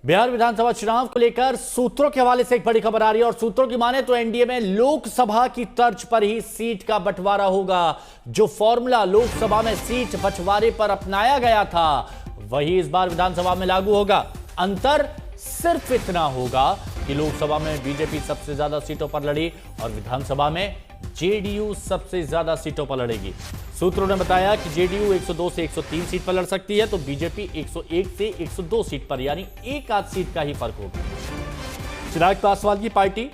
बिहार विधानसभा चुनाव को लेकर सूत्रों के हवाले से एक बड़ी खबर आ रही है और सूत्रों की माने तो एनडीए में लोकसभा की तर्ज पर ही सीट का बंटवारा होगा। जो फॉर्मूला लोकसभा में सीट बंटवारे पर अपनाया गया था वही इस बार विधानसभा में लागू होगा। अंतर सिर्फ इतना होगा कि लोकसभा में बीजेपी सबसे ज्यादा सीटों पर लड़ी और विधानसभा में जेडीयू सबसे ज्यादा सीटों पर लड़ेगी। सूत्रों ने बताया कि जेडीयू 102 से 103 सीट पर लड़ सकती है तो बीजेपी 101 से 102 सीट पर, यानी एक आध सीट का ही फर्क होगा। चिराग पासवान की पार्टी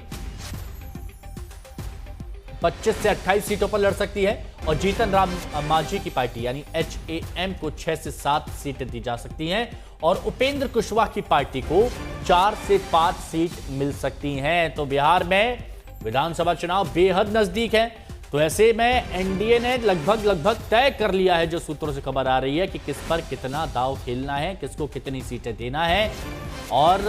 25 से 28 सीटों पर लड़ सकती है और जीतन राम मांझी की पार्टी यानी HAM को 6 से 7 सीटें दी जा सकती हैं और उपेंद्र कुशवाहा की पार्टी को 4 से 5 सीट मिल सकती हैं। तो बिहार में विधानसभा चुनाव बेहद नजदीक है, तो ऐसे में एनडीए ने लगभग तय कर लिया है, जो सूत्रों से खबर आ रही है, कि किस पर कितना दांव खेलना है, किसको कितनी सीटें देना है और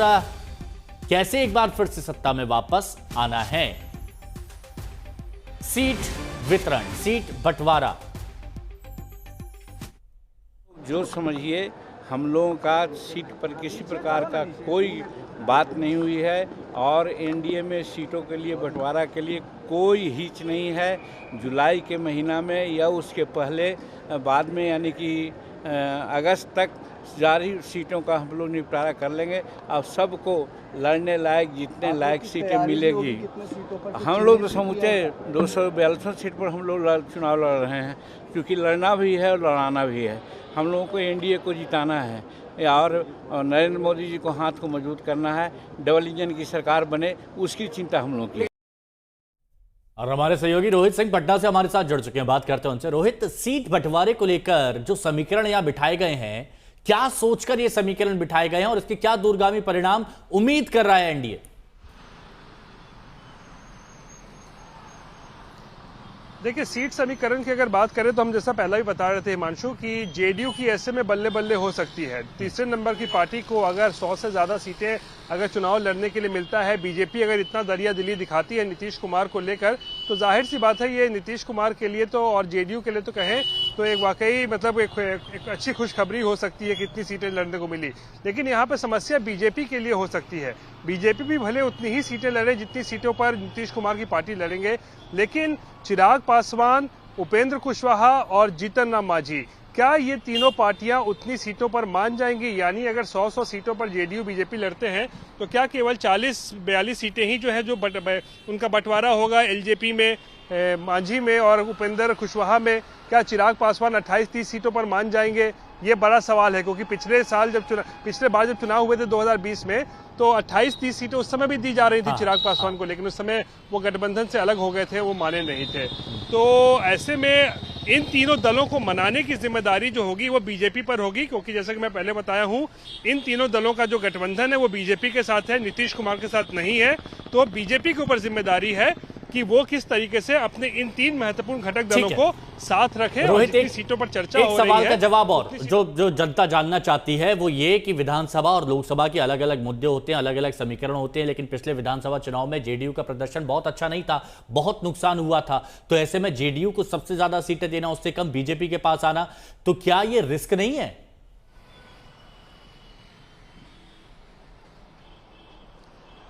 कैसे एक बार फिर से सत्ता में वापस आना है। सीट वितरण, सीट बंटवारा, जो समझिए हम लोगों का सीट पर किसी प्रकार का कोई बात नहीं हुई है और एनडीए में सीटों के लिए बंटवारा के लिए कोई हिच नहीं है। जुलाई के महीना में या उसके पहले बाद में यानी कि अगस्त तक जारी सीटों का हम लोग निपटारा कर लेंगे। अब सबको लड़ने लायक, जीतने लायक सीटें मिलेगी। हम लोग तो समूचे 242 सीट पर हम लोग चुनाव लड़ रहे हैं, क्योंकि लड़ना भी है और लड़ाना भी है। हम लोगों को एनडीए को जिताना है और नरेंद्र मोदी जी को हाथ को मजबूत करना है। डबल इंजन की सरकार बने, उसकी चिंता हम लोगों की। और हमारे सहयोगी रोहित सिंह पटना से हमारे साथ जुड़ चुके हैं, बात करते हैं उनसे। रोहित, सीट बंटवारे को लेकर जो समीकरण यहां बिठाए गए हैं, क्या सोचकर ये समीकरण बिठाए गए हैं और इसके क्या दूरगामी परिणाम उम्मीद कर रहा है एनडीए? देखिए, सीट समीकरण की अगर बात करें तो हम जैसा पहला भी बता रहे थे हिमांशु कि जेडीयू की ऐसे में बल्ले बल्ले हो सकती है। तीसरे नंबर की पार्टी को अगर 100 से ज्यादा सीटें अगर चुनाव लड़ने के लिए मिलता है, बीजेपी अगर इतना दरिया दिली दिखाती है नीतीश कुमार को लेकर, तो जाहिर सी बात है ये नीतीश कुमार के लिए तो और जेडीयू के लिए तो कहें तो एक वाकई मतलब एक अच्छी खुशखबरी हो सकती है कि इतनी सीटें लड़ने को मिली। लेकिन यहाँ पे समस्या बीजेपी के लिए हो सकती है। बीजेपी भी भले उतनी ही सीटें लड़े जितनी सीटों पर नीतीश कुमार की पार्टी लड़ेंगे, लेकिन चिराग पासवान, उपेंद्र कुशवाहा और जीतन राम मांझी, क्या ये तीनों पार्टियां उतनी सीटों पर मान जाएंगी? यानी अगर 100 सीटों पर जेडीयू बीजेपी लड़ते हैं तो क्या केवल 40-42 सीटें ही जो है जो उनका बंटवारा होगा एलजेपी में, मांझी में और उपेंद्र कुशवाहा में? क्या चिराग पासवान 28-30 सीटों पर मान जाएंगे? ये बड़ा सवाल है, क्योंकि पिछले बार जब चुनाव हुए थे 2020 में तो 28-30 सीटें उस समय भी दी जा रही थी चिराग पासवान को, लेकिन उस समय वो गठबंधन से अलग हो गए थे, वो माने नहीं थे। तो ऐसे में इन तीनों दलों को मनाने की जिम्मेदारी जो होगी वो बीजेपी पर होगी, क्योंकि जैसा कि मैं पहले बताया हूं, इन तीनों दलों का जो गठबंधन है वो बीजेपी के साथ है, नीतीश कुमार के साथ नहीं है। तो बीजेपी के ऊपर जिम्मेदारी है कि वो किस तरीके से अपने इन तीन महत्वपूर्ण घटक दलों को साथ रखे। रोहित, और सीटों पर चर्चा एक सवाल का जवाब और जो जनता जानना चाहती है वो ये कि विधानसभा और लोकसभा के अलग अलग मुद्दे होते हैं, अलग अलग समीकरण होते हैं, लेकिन पिछले विधानसभा चुनाव में जेडीयू का प्रदर्शन बहुत अच्छा नहीं था, बहुत नुकसान हुआ था। तो ऐसे में जेडीयू को सबसे ज्यादा सीटें देना, उससे कम बीजेपी के पास आना, तो क्या ये रिस्क नहीं है?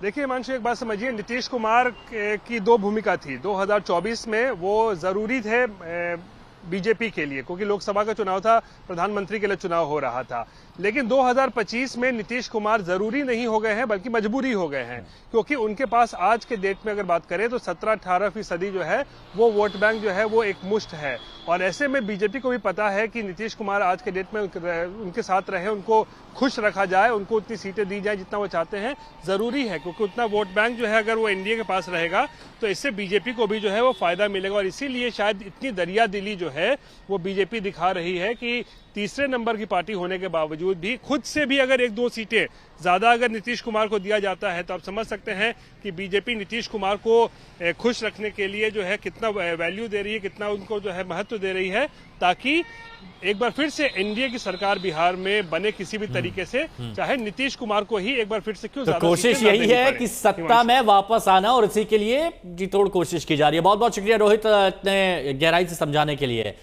देखिए हिमांशु, एक बात समझिए, नीतीश कुमार की दो भूमिका थी। 2024 में वो जरूरी थे बीजेपी के लिए, क्योंकि लोकसभा का चुनाव था, प्रधानमंत्री के लिए चुनाव हो रहा था। लेकिन 2025 में नीतीश कुमार जरूरी नहीं हो गए हैं, बल्कि मजबूरी हो गए हैं, क्योंकि उनके पास आज के डेट में अगर बात करें तो 17-18% जो है वो वोट बैंक जो है वो एक मुश्त है। और ऐसे में बीजेपी को भी पता है कि नीतीश कुमार आज के डेट में उनके साथ रहे, उनको खुश रखा जाए, उनको उतनी सीटें दी जाए जितना वो चाहते हैं, जरूरी है, क्योंकि उतना वोट बैंक जो है अगर वो एनडीए के पास रहेगा तो इससे बीजेपी को भी जो है वो फायदा मिलेगा। और इसीलिए शायद इतनी दरिया दिली जो है वो बीजेपी दिखा रही है कि तीसरे नंबर की पार्टी होने के बावजूद भी खुद से भी अगर 1-2 सीटें ज्यादा अगर नीतीश कुमार को दिया जाता है तो आप समझ सकते हैं कि बीजेपी नीतीश कुमार को खुश रखने के लिए जो है कितना वैल्यू दे रही है, कितना उनको जो है महत्व दे रही है, ताकि एक बार फिर से एनडीए की सरकार बिहार में बने किसी भी तरीके से, चाहे नीतीश कुमार को ही एक बार फिर से क्यों तो कोशिश यही है कि सत्ता में वापस आना, और इसी के लिए जी तोड़ कोशिश की जा रही है। बहुत बहुत शुक्रिया रोहित, इतने गहराई से समझाने के लिए।